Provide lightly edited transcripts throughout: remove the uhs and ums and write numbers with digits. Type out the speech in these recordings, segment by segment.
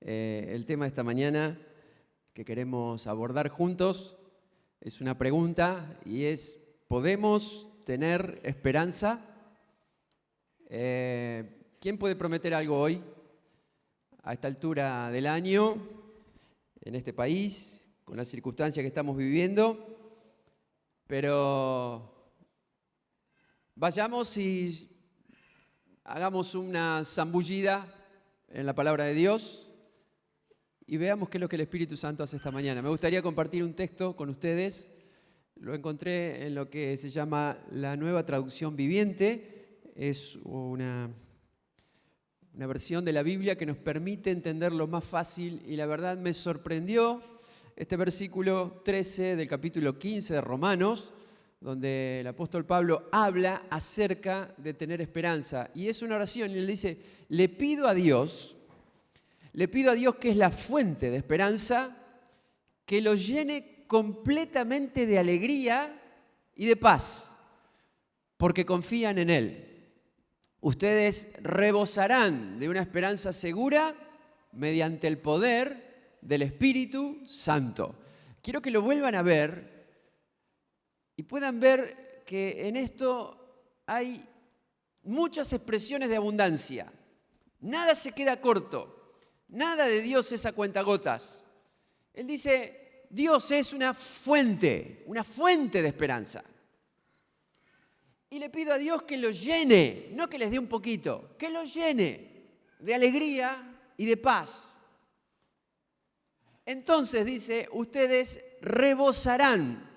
El tema de esta mañana que queremos abordar juntos es una pregunta y es: ¿podemos tener esperanza? ¿Quién puede prometer algo hoy, a esta altura del año, en este país, con las circunstancias que estamos viviendo? Pero vayamos y hagamos una zambullida en la palabra de Dios y veamos qué es lo que el Espíritu Santo hace esta mañana. Me gustaría compartir un texto con ustedes. Lo encontré en lo que se llama la Nueva Traducción Viviente. Es una versión de la Biblia que nos permite entenderlo más fácil, y la verdad me sorprendió este versículo 13 del capítulo 15 de Romanos, donde el apóstol Pablo habla acerca de tener esperanza. Y es una oración y él dice: le pido a Dios, que es la fuente de esperanza, que lo llene completamente de alegría y de paz, porque confían en Él. Ustedes rebosarán de una esperanza segura mediante el poder del Espíritu Santo. Quiero que lo vuelvan a ver y puedan ver que en esto hay muchas expresiones de abundancia. Nada se queda corto. Nada de Dios es a cuentagotas. Él dice: Dios es una fuente de esperanza. Y le pido a Dios que lo llene, no que les dé un poquito, que lo llene de alegría y de paz. Entonces dice: ustedes rebalsarán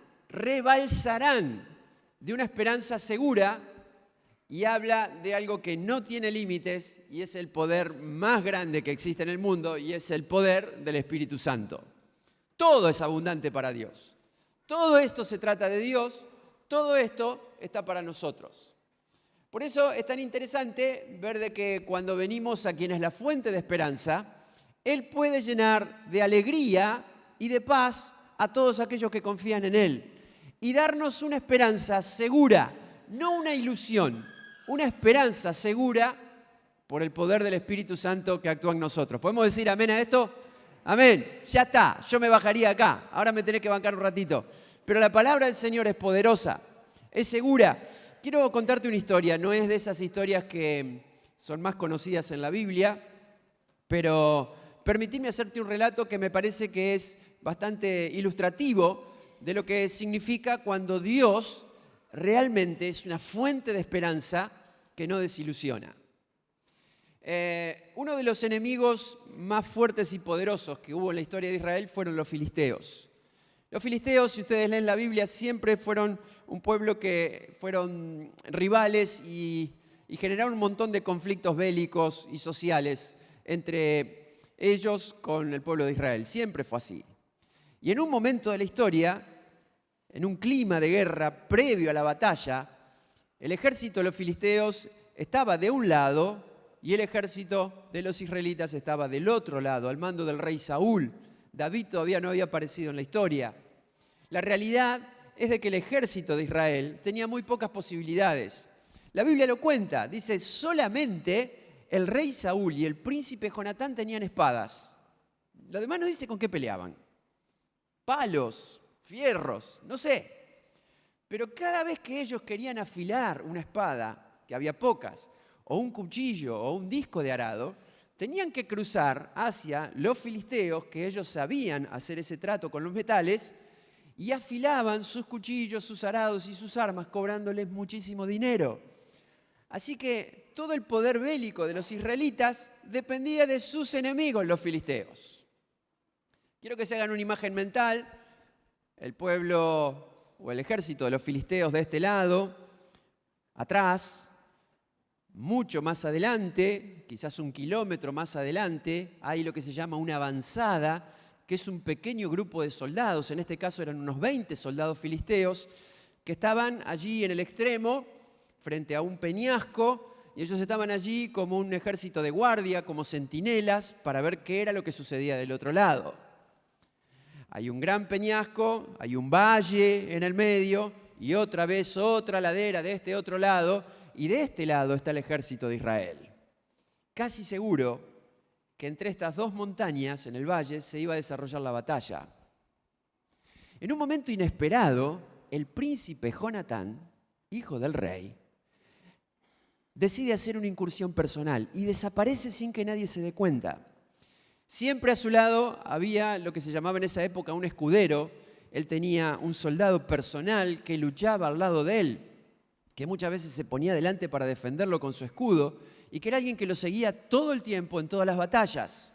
de una esperanza segura, y habla de algo que no tiene límites, y es el poder más grande que existe en el mundo, y es el poder del Espíritu Santo. Todo es abundante para Dios. Todo esto se trata de Dios, todo esto está para nosotros. Por eso es tan interesante ver de que cuando venimos a quien es la fuente de esperanza, Él puede llenar de alegría y de paz a todos aquellos que confían en Él, y darnos una esperanza segura, no una ilusión, una esperanza segura por el poder del Espíritu Santo que actúa en nosotros. ¿Podemos decir amén a esto? Amén. Ya está, yo me bajaría acá, ahora me tenés que bancar un ratito. Pero la palabra del Señor es poderosa, es segura. Quiero contarte una historia, no es de esas historias que son más conocidas en la Biblia, pero permitidme hacerte un relato que me parece que es bastante ilustrativo de lo que significa cuando Dios realmente es una fuente de esperanza que no desilusiona. Uno de los enemigos más fuertes y poderosos que hubo en la historia de Israel fueron los filisteos. Los filisteos, si ustedes leen la Biblia, siempre fueron un pueblo que fueron rivales y generaron un montón de conflictos bélicos y sociales entre ellos con el pueblo de Israel. Siempre fue así. Y en un momento de la historia, en un clima de guerra previo a la batalla, el ejército de los filisteos estaba de un lado y el ejército de los israelitas estaba del otro lado, al mando del rey Saúl. David todavía no había aparecido en la historia. La realidad es de que el ejército de Israel tenía muy pocas posibilidades. La Biblia lo cuenta, dice: solamente el rey Saúl y el príncipe Jonatán tenían espadas. Lo demás no dice con qué peleaban. Palos, fierros, no sé. Pero cada vez que ellos querían afilar una espada, que había pocas, o un cuchillo o un disco de arado, tenían que cruzar hacia los filisteos, que ellos sabían hacer ese trato con los metales, y afilaban sus cuchillos, sus arados y sus armas, cobrándoles muchísimo dinero. Así que todo el poder bélico de los israelitas dependía de sus enemigos, los filisteos. Quiero que se hagan una imagen mental. El pueblo o el ejército de los filisteos de este lado, atrás, mucho más adelante, quizás 1 kilómetro más adelante, hay lo que se llama una avanzada, que es un pequeño grupo de soldados. En este caso eran unos 20 soldados filisteos que estaban allí en el extremo, frente a un peñasco, y ellos estaban allí como un ejército de guardia, como centinelas, para ver qué era lo que sucedía del otro lado. Hay un gran peñasco, hay un valle en el medio y otra vez otra ladera de este otro lado, y de este lado está el ejército de Israel. Casi seguro que entre estas dos montañas, en el valle, se iba a desarrollar la batalla. En un momento inesperado, el príncipe Jonatán, hijo del rey, decide hacer una incursión personal y desaparece sin que nadie se dé cuenta. Siempre a su lado había lo que se llamaba en esa época un escudero. Él tenía un soldado personal que luchaba al lado de él, que muchas veces se ponía delante para defenderlo con su escudo, y que era alguien que lo seguía todo el tiempo en todas las batallas.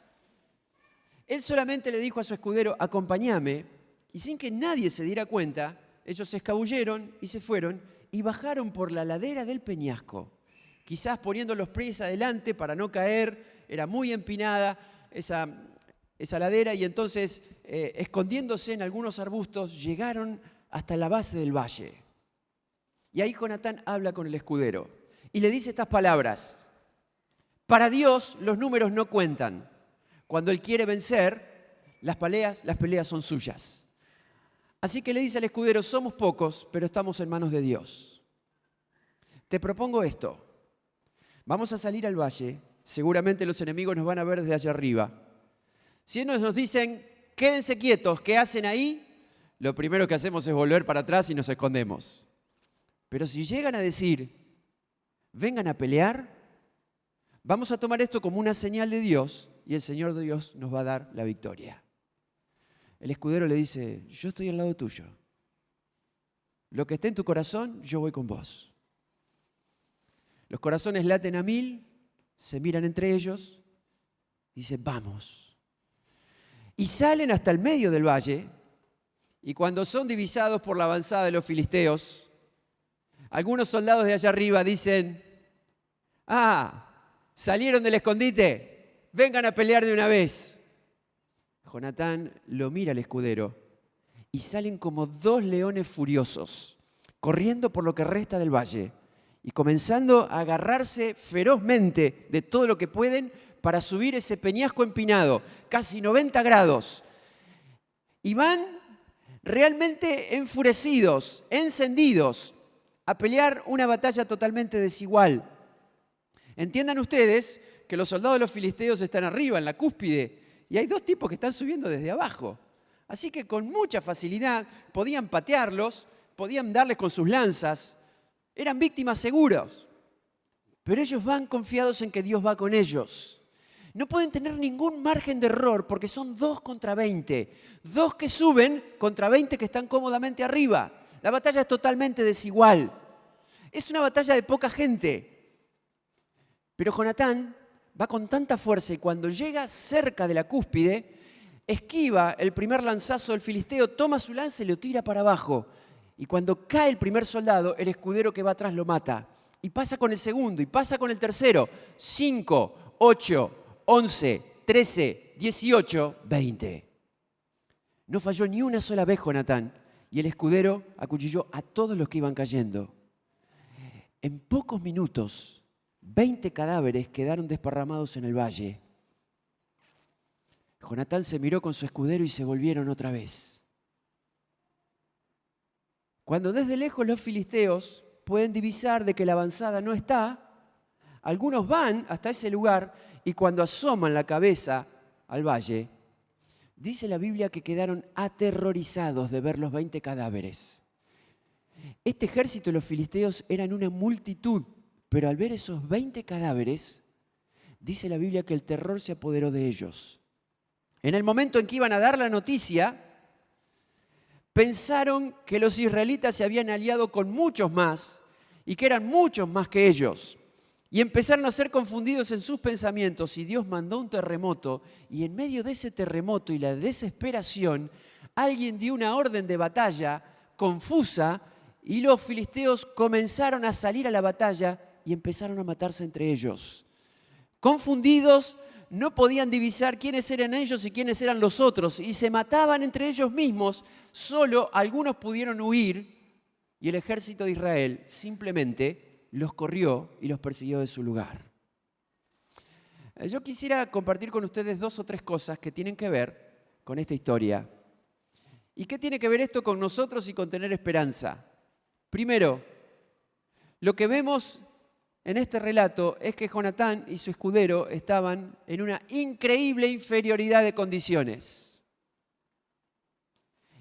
Él solamente le dijo a su escudero: acompáñame, y sin que nadie se diera cuenta, ellos se escabulleron y se fueron y bajaron por la ladera del peñasco, quizás poniendo los pies adelante para no caer. Era muy empinada esa ladera, y entonces, escondiéndose en algunos arbustos, llegaron hasta la base del valle. Y ahí Jonatán habla con el escudero y le dice estas palabras: para Dios los números no cuentan. Cuando Él quiere vencer, las peleas son suyas. Así que le dice al escudero: somos pocos, pero estamos en manos de Dios. Te propongo esto. Vamos a salir al valle. Seguramente los enemigos nos van a ver desde allá arriba. Si ellos nos dicen: quédense quietos, ¿qué hacen ahí? Lo primero que hacemos es volver para atrás y nos escondemos. Pero si llegan a decir: vengan a pelear, vamos a tomar esto como una señal de Dios y el Señor de Dios nos va a dar la victoria. El escudero le dice: yo estoy al lado tuyo. Lo que esté en tu corazón, yo voy con vos. Los corazones laten a 1000, se miran entre ellos y dicen: vamos. Y salen hasta el medio del valle, y cuando son divisados por la avanzada de los filisteos, algunos soldados de allá arriba dicen: salieron del escondite, vengan a pelear de una vez. Jonatán lo mira al escudero y salen como 2 leones furiosos, corriendo por lo que resta del valle y comenzando a agarrarse ferozmente de todo lo que pueden para subir ese peñasco empinado, casi 90 grados. Y van realmente enfurecidos, encendidos, a pelear una batalla totalmente desigual. Entiendan ustedes que los soldados de los filisteos están arriba, en la cúspide, y hay 2 tipos que están subiendo desde abajo. Así que con mucha facilidad podían patearlos, podían darles con sus lanzas. Eran víctimas seguras. Pero ellos van confiados en que Dios va con ellos. No pueden tener ningún margen de error porque son 2 contra 20. 2 que suben contra 20 que están cómodamente arriba. La batalla es totalmente desigual. Es una batalla de poca gente. Pero Jonatán va con tanta fuerza y cuando llega cerca de la cúspide, esquiva el primer lanzazo del filisteo, toma su lanza y lo tira para abajo. Y cuando cae el primer soldado, el escudero que va atrás lo mata. Y pasa con el segundo, y pasa con el tercero. 5, 8, 11, 13, 18, 20. No falló ni una sola vez Jonatán, y el escudero acuchilló a todos los que iban cayendo. En pocos minutos, 20 cadáveres quedaron desparramados en el valle. Jonatán se miró con su escudero y se volvieron otra vez. Cuando desde lejos los filisteos pueden divisar de que la avanzada no está, algunos van hasta ese lugar y cuando asoman la cabeza al valle, dice la Biblia que quedaron aterrorizados de ver los 20 cadáveres. Este ejército de los filisteos eran una multitud, pero al ver esos 20 cadáveres, dice la Biblia que el terror se apoderó de ellos. En el momento en que iban a dar la noticia, pensaron que los israelitas se habían aliado con muchos más y que eran muchos más que ellos. Y empezaron a ser confundidos en sus pensamientos y Dios mandó un terremoto y en medio de ese terremoto y la desesperación, alguien dio una orden de batalla confusa y los filisteos comenzaron a salir a la batalla y empezaron a matarse entre ellos. Confundidos, no podían divisar quiénes eran ellos y quiénes eran los otros y se mataban entre ellos mismos. Solo algunos pudieron huir y el ejército de Israel simplemente los corrió y los persiguió de su lugar. Yo quisiera compartir con ustedes 2 o 3 cosas que tienen que ver con esta historia. ¿Y qué tiene que ver esto con nosotros y con tener esperanza? Primero, lo que vemos en este relato es que Jonatán y su escudero estaban en una increíble inferioridad de condiciones.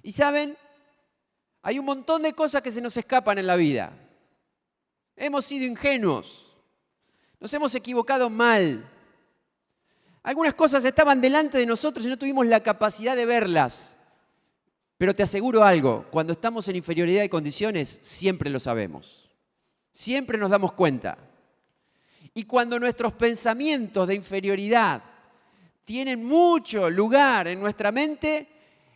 Y saben, hay un montón de cosas que se nos escapan en la vida. Hemos sido ingenuos, nos hemos equivocado mal. Algunas cosas estaban delante de nosotros y no tuvimos la capacidad de verlas. Pero te aseguro algo, cuando estamos en inferioridad de condiciones, siempre lo sabemos. Siempre nos damos cuenta. Y cuando nuestros pensamientos de inferioridad tienen mucho lugar en nuestra mente,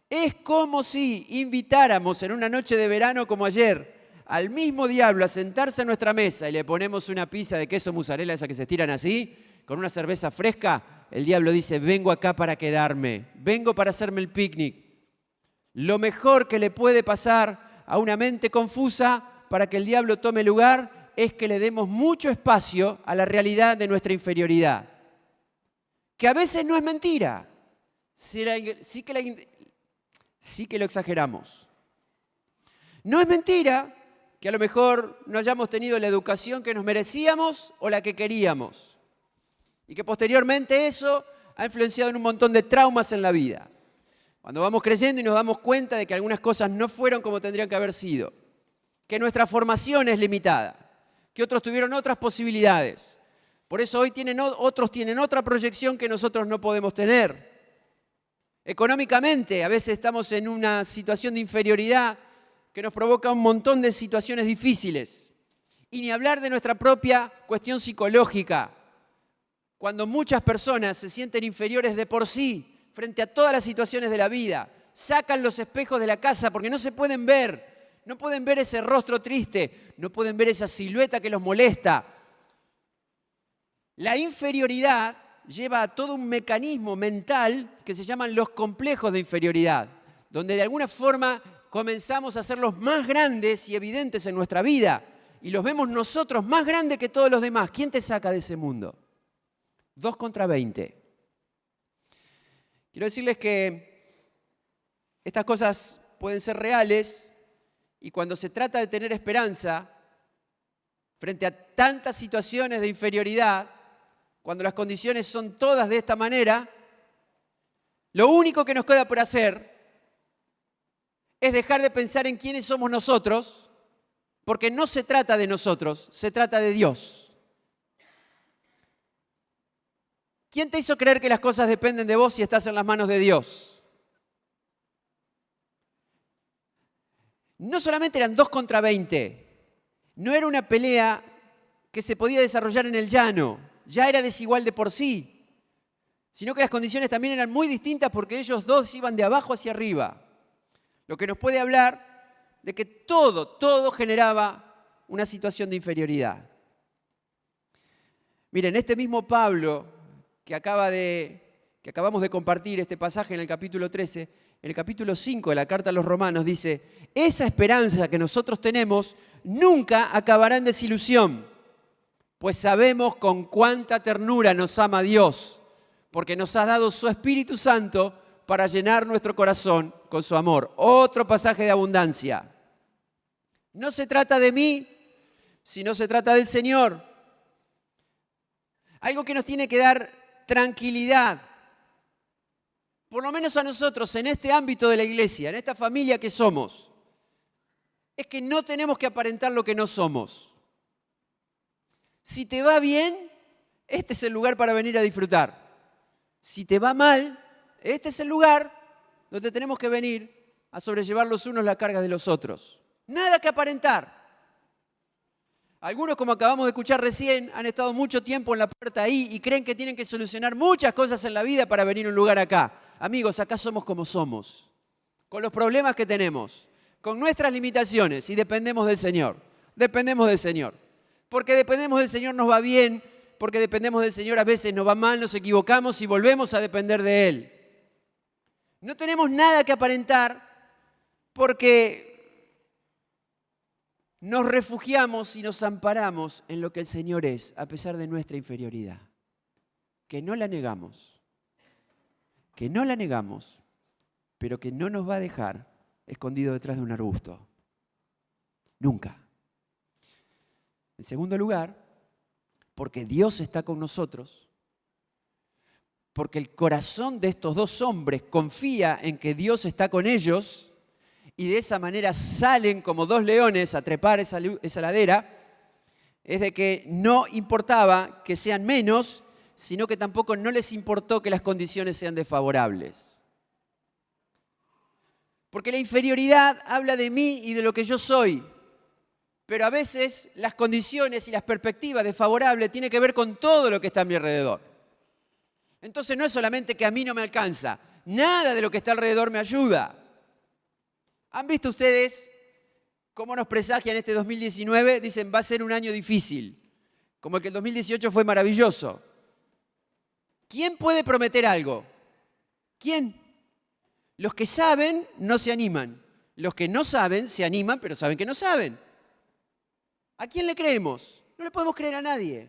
es como si invitáramos en una noche de verano como ayer al mismo diablo a sentarse a nuestra mesa y le ponemos una pizza de queso mozzarella, esa que se estiran así, con una cerveza fresca. El diablo dice, vengo acá para quedarme, vengo para hacerme el picnic. Lo mejor que le puede pasar a una mente confusa para que el diablo tome lugar es que le demos mucho espacio a la realidad de nuestra inferioridad. Que a veces no es mentira, sí que lo exageramos. No es mentira que a lo mejor no hayamos tenido la educación que nos merecíamos o la que queríamos. Y que posteriormente eso ha influenciado en un montón de traumas en la vida. Cuando vamos creciendo y nos damos cuenta de que algunas cosas no fueron como tendrían que haber sido. Que nuestra formación es limitada. Que otros tuvieron otras posibilidades. Por eso hoy otros tienen otra proyección que nosotros no podemos tener. Económicamente, a veces estamos en una situación de inferioridad que nos provoca un montón de situaciones difíciles. Y ni hablar de nuestra propia cuestión psicológica. Cuando muchas personas se sienten inferiores de por sí frente a todas las situaciones de la vida, sacan los espejos de la casa porque no se pueden ver. No pueden ver ese rostro triste, no pueden ver esa silueta que los molesta. La inferioridad lleva a todo un mecanismo mental que se llaman los complejos de inferioridad, donde de alguna forma comenzamos a hacerlos más grandes y evidentes en nuestra vida y los vemos nosotros más grandes que todos los demás. ¿Quién te saca de ese mundo? 2 contra 20. Quiero decirles que estas cosas pueden ser reales. Y cuando se trata de tener esperanza, frente a tantas situaciones de inferioridad, cuando las condiciones son todas de esta manera, lo único que nos queda por hacer es dejar de pensar en quiénes somos nosotros, porque no se trata de nosotros, se trata de Dios. ¿Quién te hizo creer que las cosas dependen de vos si estás en las manos de Dios? No solamente eran 2 contra 20, no era una pelea que se podía desarrollar en el llano, ya era desigual de por sí, sino que las condiciones también eran muy distintas porque ellos dos iban de abajo hacia arriba. Lo que nos puede hablar de que todo generaba una situación de inferioridad. Miren, este mismo Pablo que acabamos de compartir este pasaje en el capítulo 13, en el capítulo 5 de la carta a los Romanos dice, esa esperanza que nosotros tenemos nunca acabará en desilusión, pues sabemos con cuánta ternura nos ama Dios, porque nos ha dado su Espíritu Santo para llenar nuestro corazón con su amor. Otro pasaje de abundancia. No se trata de mí, sino se trata del Señor. Algo que nos tiene que dar tranquilidad. Por lo menos a nosotros, en este ámbito de la iglesia, en esta familia que somos, es que no tenemos que aparentar lo que no somos. Si te va bien, este es el lugar para venir a disfrutar. Si te va mal, este es el lugar donde tenemos que venir a sobrellevar los unos la carga de los otros. Nada que aparentar. Algunos, como acabamos de escuchar recién, han estado mucho tiempo en la puerta ahí y creen que tienen que solucionar muchas cosas en la vida para venir a un lugar acá. Amigos, acá somos como somos, con los problemas que tenemos, con nuestras limitaciones y dependemos del Señor. Dependemos del Señor. Porque dependemos del Señor nos va bien, porque dependemos del Señor a veces nos va mal, nos equivocamos y volvemos a depender de Él. No tenemos nada que aparentar porque nos refugiamos y nos amparamos en lo que el Señor es, a pesar de nuestra inferioridad. Que no la negamos, pero que no nos va a dejar escondido detrás de un arbusto. Nunca. En segundo lugar, porque Dios está con nosotros, porque el corazón de estos dos hombres confía en que Dios está con ellos y de esa manera salen como dos leones a trepar esa ladera, es de que no importaba que sean menos, sino que tampoco no les importó que las condiciones sean desfavorables. Porque la inferioridad habla de mí y de lo que yo soy, pero a veces las condiciones y las perspectivas desfavorables tienen que ver con todo lo que está a mi alrededor. Entonces no es solamente que a mí no me alcanza, nada de lo que está alrededor me ayuda. ¿Han visto ustedes cómo nos presagian este 2019? Dicen, va a ser un año difícil, como el que el 2018 fue maravilloso. ¿Quién puede prometer algo? ¿Quién? Los que saben no se animan. Los que no saben se animan, pero saben que no saben. ¿A quién le creemos? No le podemos creer a nadie.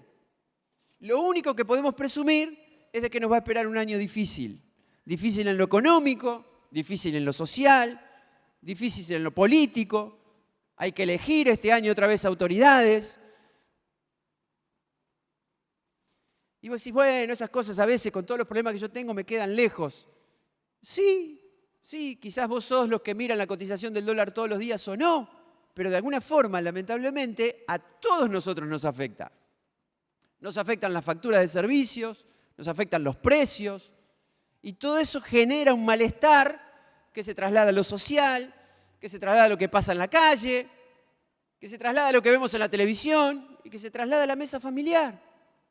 Lo único que podemos presumir es de que nos va a esperar un año difícil. Difícil en lo económico, difícil en lo social, difícil en lo político. Hay que elegir este año otra vez autoridades. Y vos decís, bueno, esas cosas a veces con todos los problemas que yo tengo me quedan lejos. Sí, quizás vos sos los que miran la cotización del dólar todos los días o no, pero de alguna forma, lamentablemente, a todos nosotros nos afecta. Nos afectan las facturas de servicios, nos afectan los precios, y todo eso genera un malestar que se traslada a lo social, que se traslada a lo que pasa en la calle, que se traslada a lo que vemos en la televisión y que se traslada a la mesa familiar.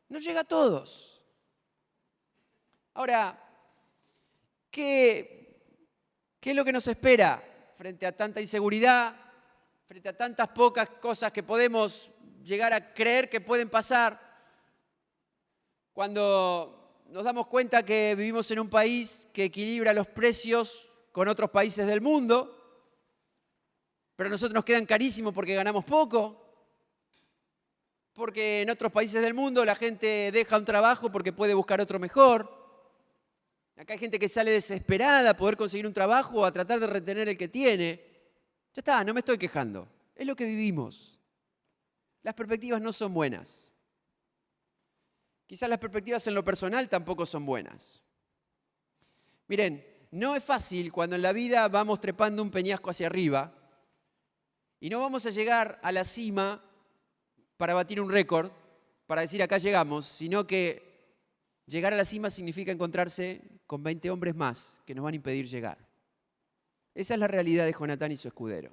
No llega a todos. Ahora, ¿qué es lo que nos espera frente a tanta inseguridad, frente a tantas pocas cosas que podemos llegar a creer que pueden pasar? Cuando nos damos cuenta que vivimos en un país que equilibra los precios con otros países del mundo, pero a nosotros nos quedan carísimos porque ganamos poco, porque en otros países del mundo la gente deja un trabajo porque puede buscar otro mejor. Acá hay gente que sale desesperada a poder conseguir un trabajo o a tratar de retener el que tiene. Ya está, no me estoy quejando. Es lo que vivimos. Las perspectivas no son buenas. Quizás las perspectivas en lo personal tampoco son buenas. Miren, no es fácil cuando en la vida vamos trepando un peñasco hacia arriba y no vamos a llegar a la cima para batir un récord, para decir acá llegamos, sino que llegar a la cima significa encontrarse con 20 hombres más que nos van a impedir llegar. Esa es la realidad de Jonatán y su escudero.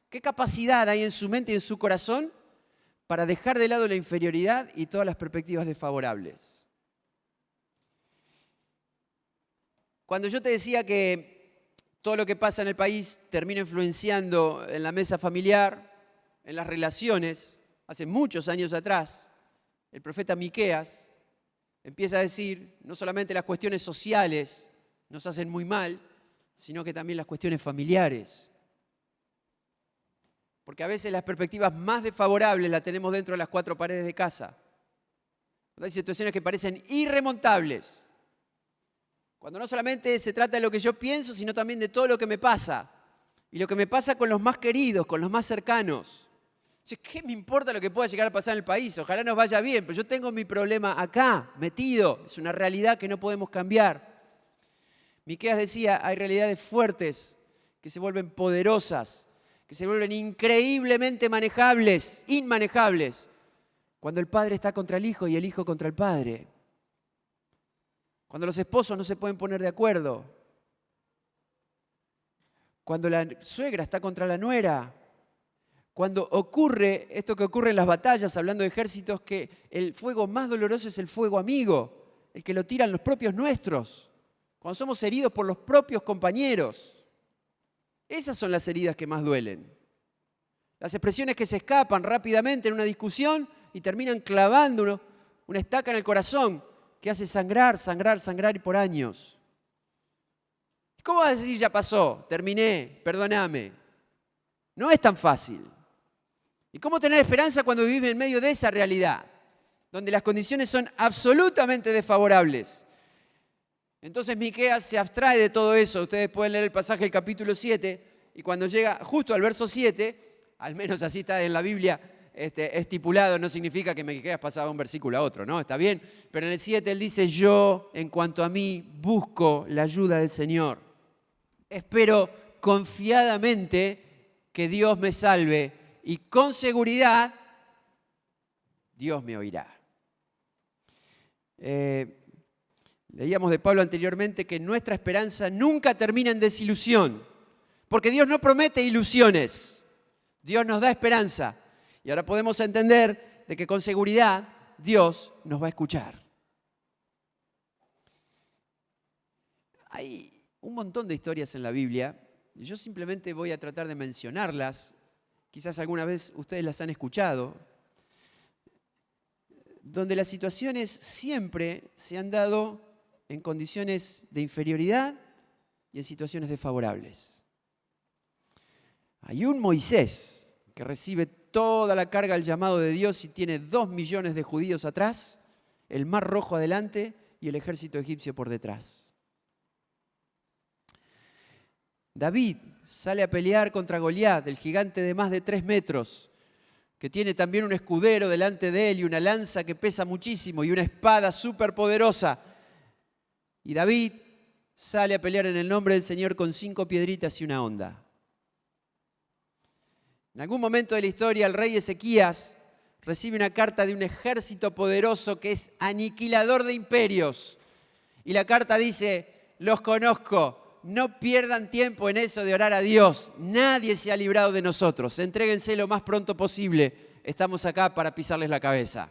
¿Qué capacidad hay en su mente y en su corazón para dejar de lado la inferioridad y todas las perspectivas desfavorables? Cuando yo te decía que todo lo que pasa en el país termina influenciando en la mesa familiar, en las relaciones, hace muchos años atrás, el profeta Miqueas empieza a decir, no solamente las cuestiones sociales nos hacen muy mal, sino que también las cuestiones familiares. Porque a veces las perspectivas más desfavorables las tenemos dentro de las cuatro paredes de casa. Hay situaciones que parecen irremontables. Cuando no solamente se trata de lo que yo pienso, sino también de todo lo que me pasa. Y lo que me pasa con los más queridos, con los más cercanos. ¿Qué me importa lo que pueda llegar a pasar en el país? Ojalá nos vaya bien, pero yo tengo mi problema acá, metido. Es una realidad que no podemos cambiar. Miqueas decía, hay realidades fuertes que se vuelven poderosas, que se vuelven increíblemente manejables, inmanejables, cuando el padre está contra el hijo y el hijo contra el padre. Cuando los esposos no se pueden poner de acuerdo. Cuando la suegra está contra la nuera. Cuando ocurre esto que ocurre en las batallas, hablando de ejércitos, que el fuego más doloroso es el fuego amigo, el que lo tiran los propios nuestros. Cuando somos heridos por los propios compañeros. Esas son las heridas que más duelen. Las expresiones que se escapan rápidamente en una discusión y terminan clavando una estaca en el corazón que hace sangrar y por años. ¿Cómo vas a decir ya pasó, terminé, perdóname? No es tan fácil. ¿Y cómo tener esperanza cuando vivimos en medio de esa realidad, donde las condiciones son absolutamente desfavorables? Entonces Miqueas se abstrae de todo eso. Ustedes pueden leer el pasaje del capítulo 7 y cuando llega justo al verso 7, al menos así está en la Biblia estipulado no significa que Miqueas pasaba un versículo a otro, ¿no? Está bien, pero en el 7 él dice, yo, en cuanto a mí, busco la ayuda del Señor. Espero confiadamente que Dios me salve y con seguridad Dios me oirá. Leíamos de Pablo anteriormente que nuestra esperanza nunca termina en desilusión, porque Dios no promete ilusiones, Dios nos da esperanza. Y ahora podemos entender de que con seguridad Dios nos va a escuchar. Hay un montón de historias en la Biblia, y yo simplemente voy a tratar de mencionarlas. Quizás alguna vez ustedes las han escuchado, donde las situaciones siempre se han dado en condiciones de inferioridad y en situaciones desfavorables. Hay un Moisés que recibe toda la carga del llamado de Dios y tiene 2 millones de judíos atrás, el Mar Rojo adelante y el ejército egipcio por detrás. David sale a pelear contra Goliat, el gigante de más de 3 metros, que tiene también un escudero delante de él y una lanza que pesa muchísimo y una espada súper poderosa. Y David sale a pelear en el nombre del Señor con 5 piedritas y una honda. En algún momento de la historia, el rey Ezequías recibe una carta de un ejército poderoso que es aniquilador de imperios. Y la carta dice, los conozco, no pierdan tiempo en eso de orar a Dios. Nadie se ha librado de nosotros. Entréguense lo más pronto posible. Estamos acá para pisarles la cabeza.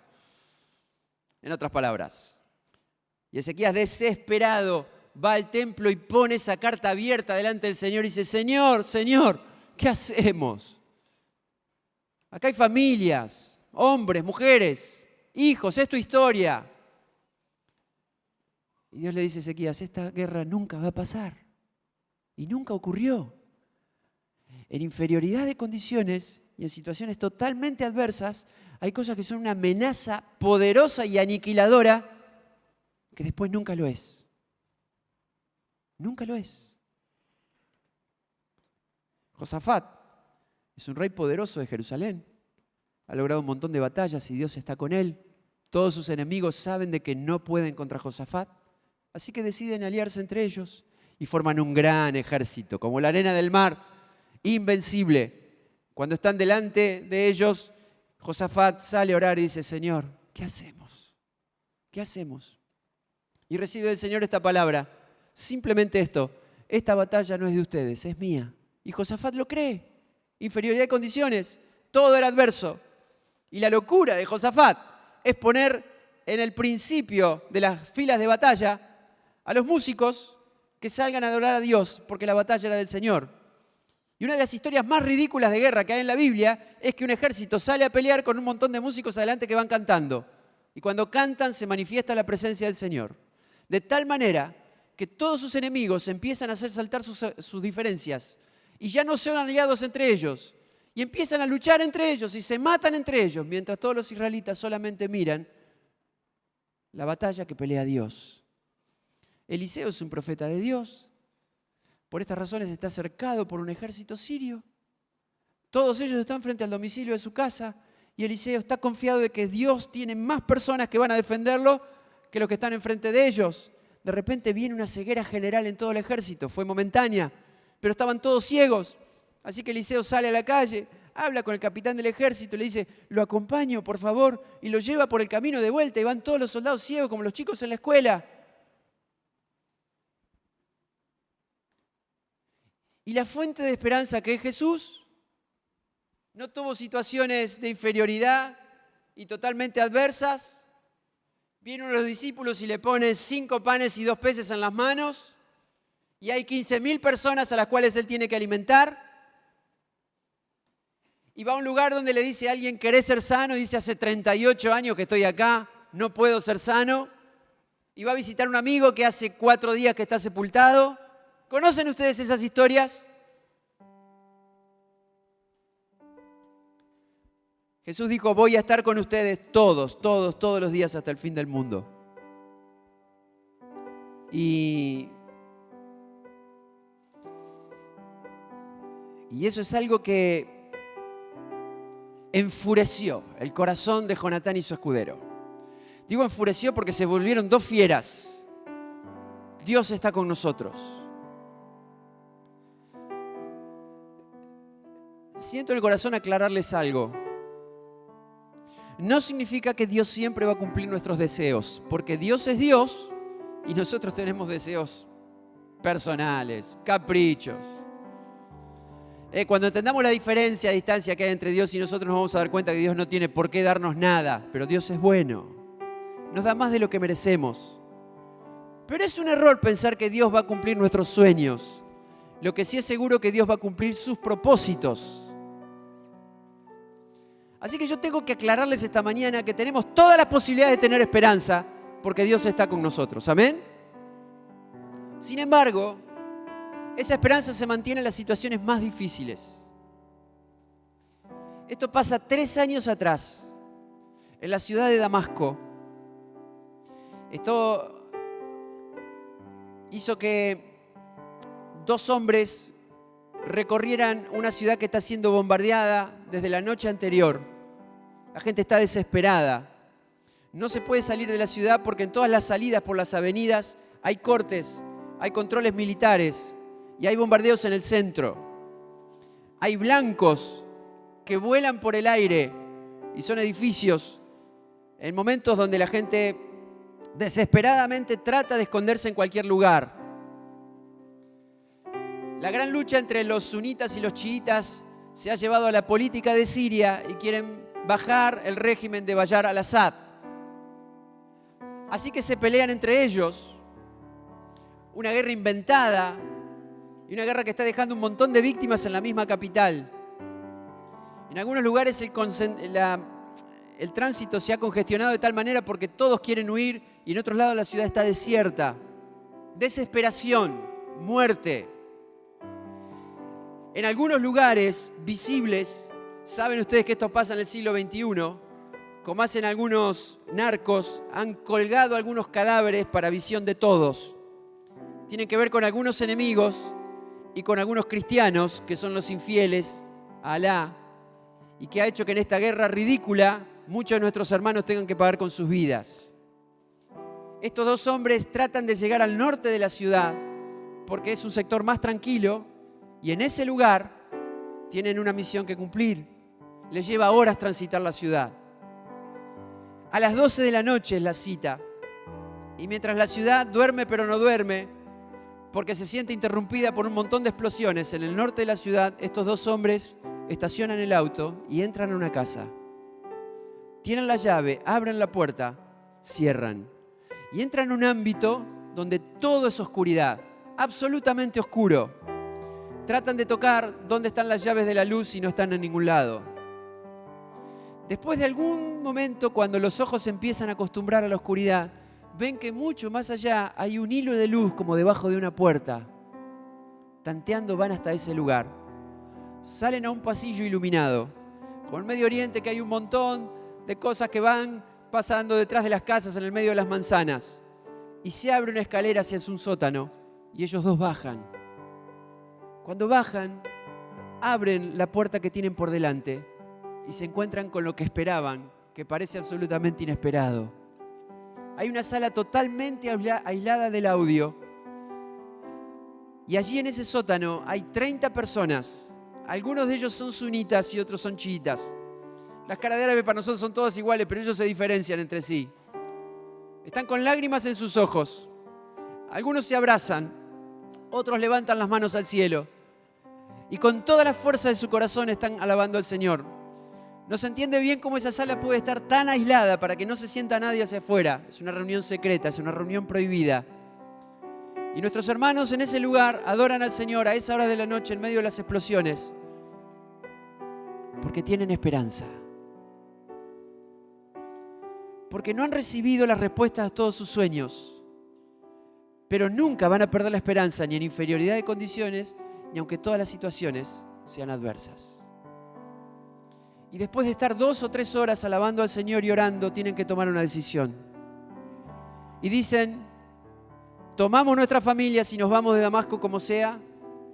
En otras palabras. Y Ezequías, desesperado, va al templo y pone esa carta abierta delante del Señor y dice, Señor, Señor, ¿qué hacemos? Acá hay familias, hombres, mujeres, hijos, es tu historia. Y Dios le dice a Ezequías, esta guerra nunca va a pasar. Y nunca ocurrió. En inferioridad de condiciones y en situaciones totalmente adversas, hay cosas que son una amenaza poderosa y aniquiladora que después nunca lo es. Nunca lo es. Josafat es un rey poderoso de Jerusalén. Ha logrado un montón de batallas y Dios está con él. Todos sus enemigos saben de que no pueden contra Josafat. Así que deciden aliarse entre ellos y forman un gran ejército, como la arena del mar, invencible. Cuando están delante de ellos, Josafat sale a orar y dice, Señor, ¿qué hacemos? ¿Qué hacemos? Y recibe del Señor esta palabra, simplemente esto, esta batalla no es de ustedes, es mía. Y Josafat lo cree, inferioridad de condiciones, todo era adverso. Y la locura de Josafat es poner en el principio de las filas de batalla a los músicos que salgan a adorar a Dios, porque la batalla era del Señor. Y una de las historias más ridículas de guerra que hay en la Biblia es que un ejército sale a pelear con un montón de músicos adelante que van cantando. Y cuando cantan se manifiesta la presencia del Señor. De tal manera que todos sus enemigos empiezan a hacer saltar sus diferencias y ya no son aliados entre ellos y empiezan a luchar entre ellos y se matan entre ellos, mientras todos los israelitas solamente miran la batalla que pelea Dios. Eliseo es un profeta de Dios. Por estas razones está cercado por un ejército sirio. Todos ellos están frente al domicilio de su casa y Eliseo está confiado de que Dios tiene más personas que van a defenderlo que los que están enfrente de ellos. De repente viene una ceguera general en todo el ejército. Fue momentánea, pero estaban todos ciegos. Así que Eliseo sale a la calle, habla con el capitán del ejército, le dice, lo acompaño, por favor, y lo lleva por el camino de vuelta y van todos los soldados ciegos como los chicos en la escuela. Y la fuente de esperanza que es Jesús no tuvo situaciones de inferioridad y totalmente adversas. Vienen uno de los discípulos y le ponen 5 panes y 2 peces en las manos y hay 15.000 personas a las cuales él tiene que alimentar. Y va a un lugar donde le dice a alguien, ¿querés ser sano? Y dice, hace 38 años que estoy acá, no puedo ser sano. Y va a visitar a un amigo que hace 4 días que está sepultado. ¿Conocen ustedes esas historias? Jesús dijo, voy a estar con ustedes todos los días hasta el fin del mundo. Y eso es algo que enfureció el corazón de Jonatán y su escudero. Digo enfureció porque se volvieron dos fieras. Dios está con nosotros. Siento en el corazón aclararles algo. No significa que Dios siempre va a cumplir nuestros deseos, porque Dios es Dios y nosotros tenemos deseos personales, caprichos. Cuando entendamos la diferencia, distancia que hay entre Dios y nosotros, nos vamos a dar cuenta que Dios no tiene por qué darnos nada, pero Dios es bueno. Nos da más de lo que merecemos. Pero es un error pensar que Dios va a cumplir nuestros sueños. Lo que sí es seguro que Dios va a cumplir sus propósitos. Así que yo tengo que aclararles esta mañana que tenemos todas las posibilidades de tener esperanza porque Dios está con nosotros. ¿Amén? Sin embargo, esa esperanza se mantiene en las situaciones más difíciles. Esto pasa 3 años atrás, en la ciudad de Damasco. Esto hizo que 2 hombres recorrieran una ciudad que está siendo bombardeada desde la noche anterior. La gente está desesperada. No se puede salir de la ciudad porque en todas las salidas por las avenidas hay cortes, hay controles militares y hay bombardeos en el centro. Hay blancos que vuelan por el aire y son edificios en momentos donde la gente desesperadamente trata de esconderse en cualquier lugar. La gran lucha entre los sunitas y los chiitas se ha llevado a la política de Siria y quieren bajar el régimen de Bashar al-Assad. Así que se pelean entre ellos. Una guerra inventada y una guerra que está dejando un montón de víctimas en la misma capital. En algunos lugares el tránsito se ha congestionado de tal manera porque todos quieren huir y en otros lados la ciudad está desierta. Desesperación, muerte. En algunos lugares visibles, saben ustedes que esto pasa en el siglo XXI, como hacen algunos narcos, han colgado algunos cadáveres para visión de todos. Tienen que ver con algunos enemigos y con algunos cristianos que son los infieles a Alá y que ha hecho que en esta guerra ridícula muchos de nuestros hermanos tengan que pagar con sus vidas. Estos 2 hombres tratan de llegar al norte de la ciudad porque es un sector más tranquilo y en ese lugar tienen una misión que cumplir. Les lleva horas transitar la ciudad. A las 12 de la noche es la cita. Y mientras la ciudad duerme pero no duerme, porque se siente interrumpida por un montón de explosiones en el norte de la ciudad, estos 2 hombres estacionan el auto y entran a una casa. Tienen la llave, abren la puerta, cierran. Y entran en un ámbito donde todo es oscuridad, absolutamente oscuro. Tratan de tocar dónde están las llaves de la luz y no están en ningún lado. Después de algún momento, cuando los ojos se empiezan a acostumbrar a la oscuridad, ven que mucho más allá hay un hilo de luz como debajo de una puerta. Tanteando van hasta ese lugar. Salen a un pasillo iluminado, con Medio Oriente que hay un montón de cosas que van pasando detrás de las casas en el medio de las manzanas. Y se abre una escalera hacia un sótano y ellos 2 bajan. Cuando bajan, abren la puerta que tienen por delante y se encuentran con lo que esperaban, que parece absolutamente inesperado. Hay una sala totalmente aislada del audio y allí en ese sótano hay 30 personas. Algunos de ellos son sunitas y otros son chiitas. Las caras de árabe para nosotros son todas iguales, pero ellos se diferencian entre sí. Están con lágrimas en sus ojos. Algunos se abrazan, otros levantan las manos al cielo. Y con toda la fuerza de su corazón están alabando al Señor. No se entiende bien cómo esa sala puede estar tan aislada para que no se sienta nadie hacia afuera. Es una reunión secreta, es una reunión prohibida. Y nuestros hermanos en ese lugar adoran al Señor a esa hora de la noche en medio de las explosiones. Porque tienen esperanza. Porque no han recibido las respuestas a todos sus sueños. Pero nunca van a perder la esperanza ni en inferioridad de condiciones, ni aunque todas las situaciones sean adversas. Y después de estar 2 o 3 horas alabando al Señor y orando, tienen que tomar una decisión. Y dicen, tomamos nuestras familias y nos vamos de Damasco como sea,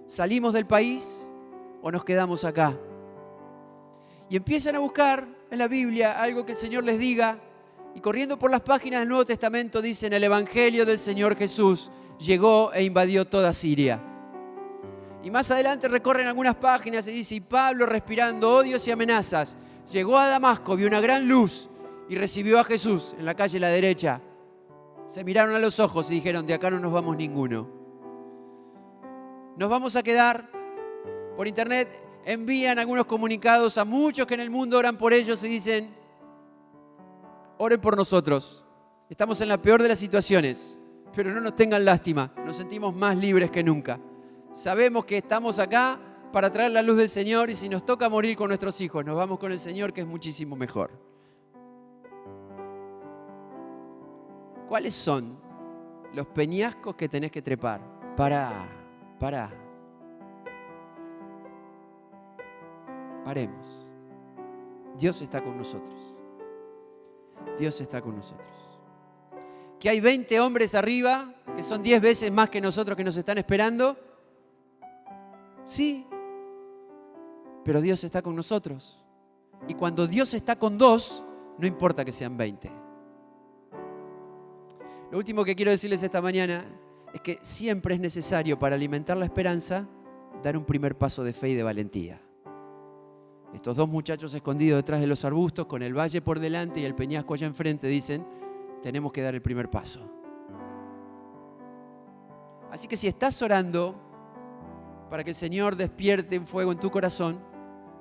salimos del país o nos quedamos acá. y empiezan a buscar en la Biblia algo que el Señor les diga, y corriendo por las páginas del Nuevo Testamento dicen: el Evangelio del Señor Jesús llegó e invadió toda Siria. Y más adelante recorren algunas páginas y dice: y Pablo, respirando odios y amenazas, llegó a Damasco, vio una gran luz y recibió a Jesús en la calle a la derecha. Se miraron a los ojos y dijeron: de acá no nos vamos ninguno. Nos vamos a quedar. Por internet envían algunos comunicados a muchos que en el mundo oran por ellos y dicen: oren por nosotros. Estamos en la peor de las situaciones, pero no nos tengan lástima. Nos sentimos más libres que nunca. Sabemos que estamos acá para traer la luz del Señor, y si nos toca morir con nuestros hijos, nos vamos con el Señor, que es muchísimo mejor. ¿Cuáles son los peñascos que tenés que trepar? Paremos. Dios está con nosotros. Dios está con nosotros. Que hay 20 hombres arriba, que son 10 veces más que nosotros, que nos están esperando. Sí, pero Dios está con nosotros. Y cuando Dios está con 2, no importa que sean 20. Lo último que quiero decirles esta mañana es que siempre es necesario, para alimentar la esperanza, dar un primer paso de fe y de valentía. Estos 2 muchachos escondidos detrás de los arbustos, con el valle por delante y el peñasco allá enfrente, dicen: tenemos que dar el primer paso. Así que si estás orando para que el Señor despierte un fuego en tu corazón,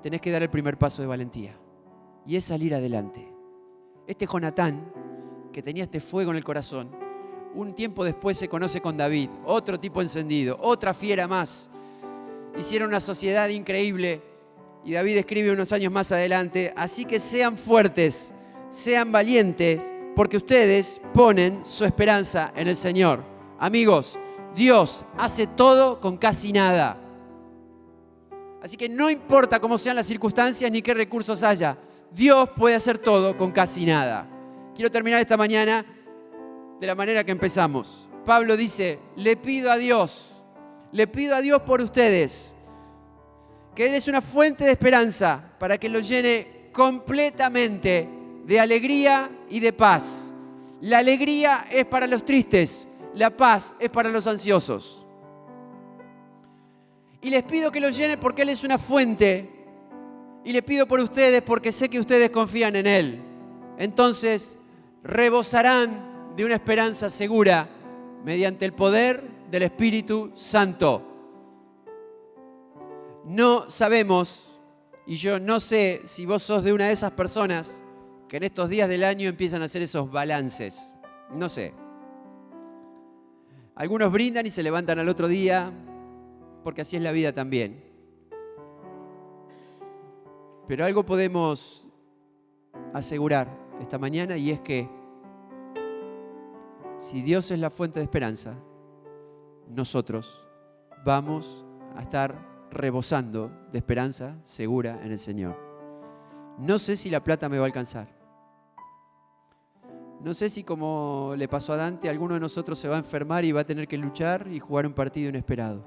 tenés que dar el primer paso de valentía. Y es salir adelante. Este Jonatán, que tenía este fuego en el corazón, un tiempo después se conoce con David, otro tipo encendido, otra fiera más. Hicieron una sociedad increíble. Y David escribe unos años más adelante: así que sean fuertes, sean valientes, porque ustedes ponen su esperanza en el Señor. Amigos, Dios hace todo con casi nada. Así que no importa cómo sean las circunstancias ni qué recursos haya, Dios puede hacer todo con casi nada. Quiero terminar esta mañana de la manera que empezamos. Pablo dice: le pido a Dios por ustedes, que Él es una fuente de esperanza para que los llene completamente de alegría y de paz. La alegría es para los tristes, la paz es para los ansiosos. Y les pido que los llene porque Él es una fuente, y le pido por ustedes porque sé que ustedes confían en Él. Entonces rebosarán de una esperanza segura mediante el poder del Espíritu Santo. No sabemos, y yo no sé si vos sos de una de esas personas que en estos días del año empiezan a hacer esos balances. No sé. Algunos brindan y se levantan al otro día, porque así es la vida también. Pero algo podemos asegurar esta mañana, y es que si Dios es la fuente de esperanza, nosotros vamos a estar rebosando de esperanza segura en el Señor. No sé si la plata me va a alcanzar. No sé si, como le pasó a Dante, alguno de nosotros se va a enfermar y va a tener que luchar y jugar un partido inesperado.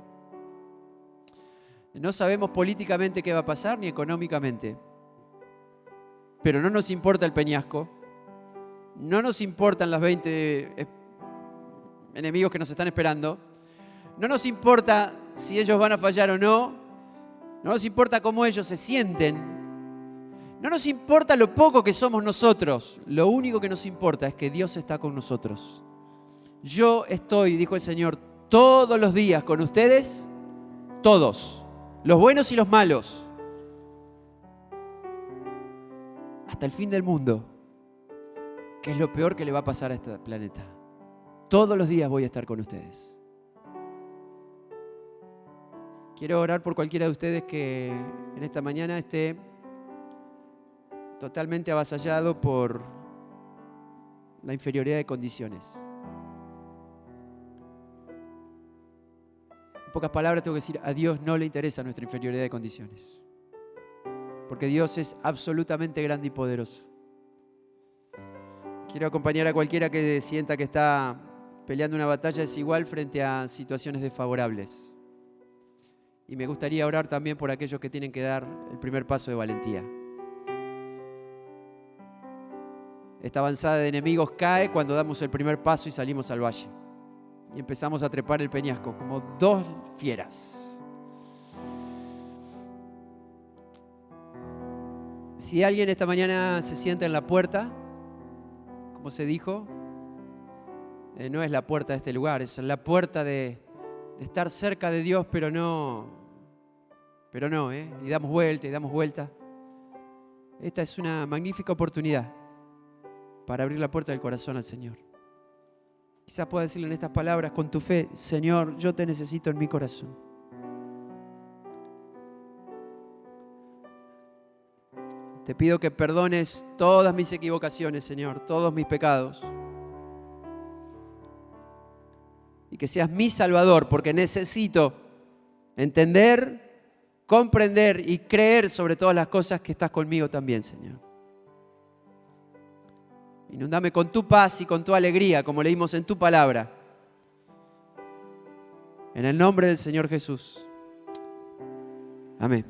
No sabemos políticamente qué va a pasar, ni económicamente. Pero no nos importa el peñasco. No nos importan los 20 enemigos que nos están esperando. No nos importa si ellos van a fallar o no. No nos importa cómo ellos se sienten. No nos importa lo poco que somos nosotros. Lo único que nos importa es que Dios está con nosotros. Yo estoy, dijo el Señor, todos los días con ustedes, todos, los buenos y los malos, hasta el fin del mundo, que es lo peor que le va a pasar a este planeta. Todos los días voy a estar con ustedes. Quiero orar por cualquiera de ustedes que en esta mañana esté totalmente avasallado por la inferioridad de condiciones. En pocas palabras tengo que decir: a Dios no le interesa nuestra inferioridad de condiciones, porque Dios es absolutamente grande y poderoso. Quiero acompañar a cualquiera que sienta que está peleando una batalla desigual frente a situaciones desfavorables. Y me gustaría orar también por aquellos que tienen que dar el primer paso de valentía. esta avanzada de enemigos cae cuando damos el primer paso y salimos al valle. Y empezamos a trepar el peñasco como dos fieras. Si alguien esta mañana se sienta en la puerta, como se dijo, no es la puerta de este lugar, es la puerta de estar cerca de Dios, pero no, y damos vuelta y damos vuelta. Esta es una magnífica oportunidad para abrir la puerta del corazón al Señor. Quizás pueda decirle en estas palabras con tu fe: Señor, yo te necesito en mi corazón. Te pido que perdones todas mis equivocaciones, Señor, todos mis pecados. Y que seas mi Salvador, porque necesito entender, comprender y creer sobre todas las cosas que estás conmigo también, Señor. Inúndame con tu paz y con tu alegría, como leímos en tu palabra. En el nombre del Señor Jesús. Amén.